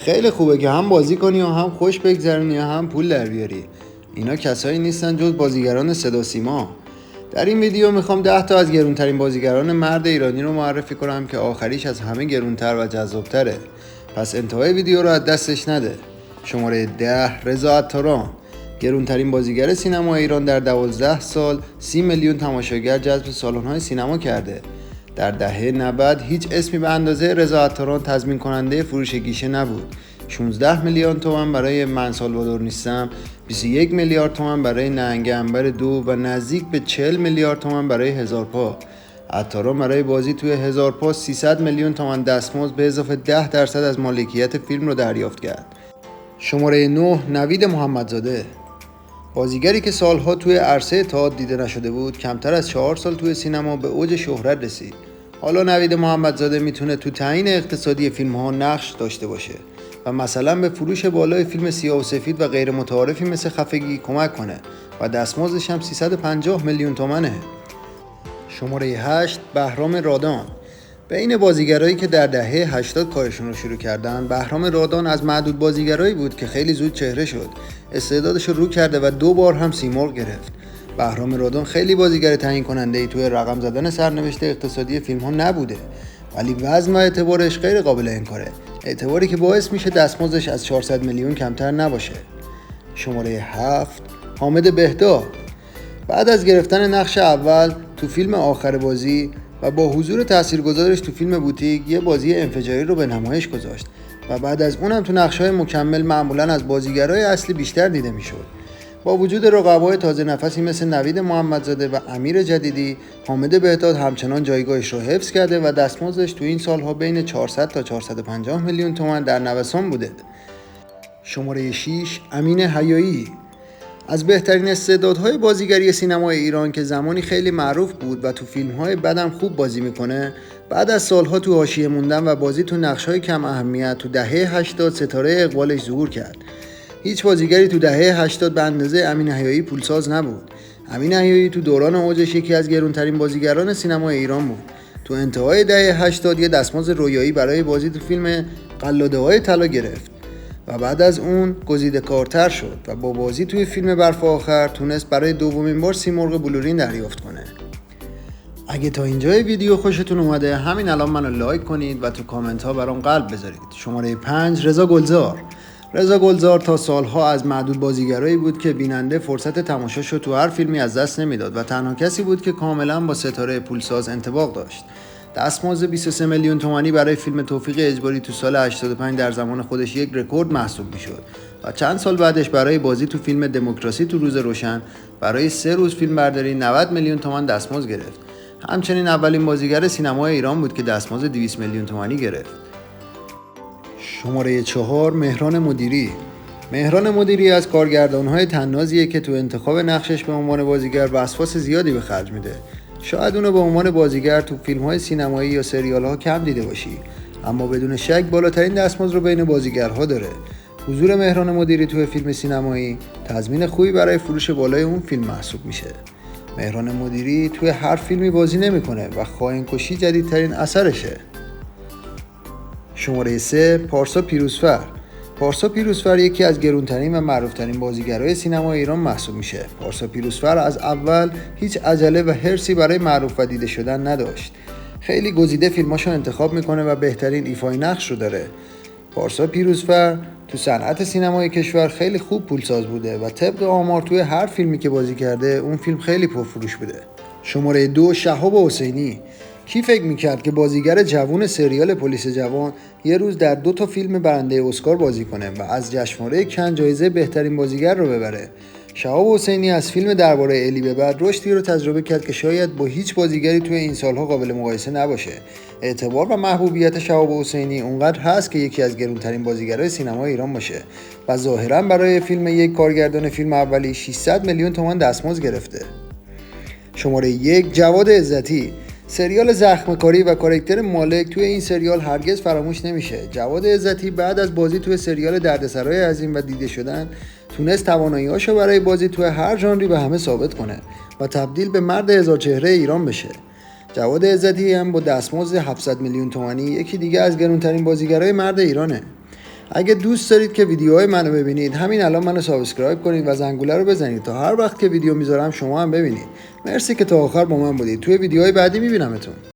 خیلی خوبه که هم بازی کنی و هم خوش بگذرونی و هم پول در بیاری. اینا کسایی نیستن جز بازیگران صدا سیما. در این ویدیو میخوام 10 تا از گرونترین بازیگران مرد ایرانی رو معرفی کنم که آخریش از همه گرونتر و جذابتره. پس انتهای ویدیو رو از دستش نده. شماره 10 رضا عطاران، گرونترین بازیگر سینما ایران، در 12 سال 30 میلیون تماشاگر جذب سالن‌های سینما کرده. در دهه 90 هیچ اسمی به اندازه رضا عطاران تضمین کننده فروش گیشه نبود. 16 میلیون تومان برای من سالوادور نیستم، 21 میلیارد تومان برای نهنگ عنبر 2 و نزدیک به 40 میلیارد تومان برای هزار پا. عطاران برای بازی توی هزار پا 300 میلیون تومان دستمزد به اضافه 10% از مالکیت فیلم رو دریافت کرد. شماره 9 نوید محمدزاده، بازیگری که سالها توی عرصه تئاتر دیده نشده بود، کمتر از 4 سال توی سینما به اوج شهرت رسید. حالا نوید محمدزاده میتونه تو تعیین اقتصادی فیلم‌ها نقش داشته باشه و مثلا به فروش بالای فیلم سیاه و سفید و غیر متعارفی مثل خفگی کمک کنه و دستمزدش هم 350 میلیون تومنه. شماره 8 بهرام رادان، بین بازیگرایی که در دهه 80 کارشون رو شروع کردن، بهرام رادان از معدود بازیگرایی بود که خیلی زود چهره شد. استعدادش رو کرده و 2 بار هم سیمرغ گرفت. بهرام رادان خیلی بازیگر تعیین کننده‌ای توی رقم زدن سرنوشت اقتصادی فیلم‌ها نبوده، ولی وزن و اعتبارش غیر قابل انکاره. اعتباری که باعث میشه دستمزدش از 400 میلیون کمتر نباشه. شماره 7 حامد بهداد، بعد از گرفتن نقش اول تو فیلم آخر بازی و با حضور تاثیرگذارش تو فیلم بوتیک، یه بازی انفجاری رو به نمایش گذاشت و بعد از اونم تو نقش‌های مکمل معمولاً از بازیگرای اصلی بیشتر دیده میشد. با وجود رقبای تازه نفسی مثل نوید محمدزاده و امیر جدیدی، حامد بهداد همچنان جایگاهش رو حفظ کرده و دستمزدش تو این سالها بین 400 تا 450 میلیون تومان در نوسان بوده. شماره 6 امین حیایی، از بهترین استعدادهای بازیگری سینمای ایران که زمانی خیلی معروف بود و تو فیلم‌های بعدم خوب بازی میکنه، بعد از سالها تو حاشیه موندن و بازی تو نقش‌های کم اهمیت، تو دهه 80 ستاره اقبالش ظهور کرد. هیچ بازیگری تو دهه 80 به اندازه امین حیایی پولساز نبود. امین حیایی تو دوران اوجش یکی از گرونترین بازیگران سینمای ایران بود. تو انتهای دهه 80 یه دستمزد رویایی برای بازی تو فیلم قلاده‌های طلا گرفت و بعد از اون گزیده کارتر شد و با بازی توی فیلم برف آخر تونست برای دومین بار سیمرغ بلورین دریافت کنه. اگه تا اینجای ویدیو خوشتون اومده، همین الان منو لایک کنید و تو کامنت ها برام قلب بذارید. شماره 5 رضا گلزار، رضا گلزار تا سالها از معدود بازیگرایی بود که بیننده فرصت تماشاشو تو هر فیلمی از دست نمیداد و تنها کسی بود که کاملا با ستاره پولساز انطباق داشت. دستمزد 23 میلیون تومانی برای فیلم توفیق اجباری تو سال 85 در زمان خودش یک رکورد محسوب میشد و چند سال بعدش برای بازی تو فیلم دموکراسی تو روز روشن برای 3 روز فیلم برداری 90 میلیون تومان دستمزد گرفت. همچنین اولین بازیگر سینمای ایران بود که دستمزد 200 میلیون تومانی گرفت. شماره 4 مهران مدیری، مهران مدیری از کارگردان‌های طنازیه که تو انتخاب نقشش به عنوان بازیگر وسواس زیادی به خرج میده. شاید اونو به عنوان بازیگر تو فیلم‌های سینمایی یا سریال‌ها کم دیده باشی، اما بدون شک بالاترین دستمزد رو بین بازیگرها داره. حضور مهران مدیری تو فیلم سینمایی تضمین خوبی برای فروش بالای اون فیلم محسوب میشه. مهران مدیری توی هر فیلمی بازی نمی‌کنه و خائن‌کشی جدیدترین اثرشه. شماره 3 پارسا پیروزفر، پارسا پیروزفر یکی از گرونترین و معروفترین بازیگرای سینما ایران محسوب میشه. پارسا پیروزفر از اول هیچ عجله و حرصی برای معروف و دیده شدن نداشت. خیلی گزیده فیلماشو انتخاب میکنه و بهترین ایفای نقش رو داره. پارسا پیروزفر تو صنعت سینمای کشور خیلی خوب پولساز بوده و طبق آمار توی هر فیلمی که بازی کرده اون فیلم خیلی پرفروش بوده. شماره 2 شهاب حسینی، کی فکر میکرد که بازیگر جوون سریال پلیس جوان یه روز در 2 تا فیلم برنده اسکار بازی کنه و از جشنواره کن جایزه بهترین بازیگر رو ببره؟ شهاب حسینی از فیلم درباره الی به بعد رشدی رو تجربه کرد که شاید با هیچ بازیگری توی این سالها قابل مقایسه نباشه. اعتبار و محبوبیت شهاب حسینی اونقدر هست که یکی از گرونترین بازیگرای سینما ایران باشه و ظاهرا برای فیلم یک کارگردان فیلم اولی 600 میلیون تومان دستمزد گرفته. شماره 1 جواد عزتی، سریال زخمکاری و کاراکتر مالک توی این سریال هرگز فراموش نمیشه. جواد عزتی بعد از بازی توی سریال دردسرای عظیم و دیده شدن تونست توانایی‌هاشو برای بازی توی هر ژانری به همه ثابت کنه و تبدیل به مرد هزار چهره ایران بشه. جواد عزتی هم با دستمزد 700 میلیون تومانی یکی دیگه از گرونترین بازیگرای مرد ایرانه. اگه دوست دارید که ویدیوهای منو ببینید، همین الان منو سابسکرایب کنید و زنگوله رو بزنید تا هر وقت که ویدیو میذارم شما هم ببینید. مرسی که تا آخر با من بودید. توی ویدیوهای بعدی میبینمتون.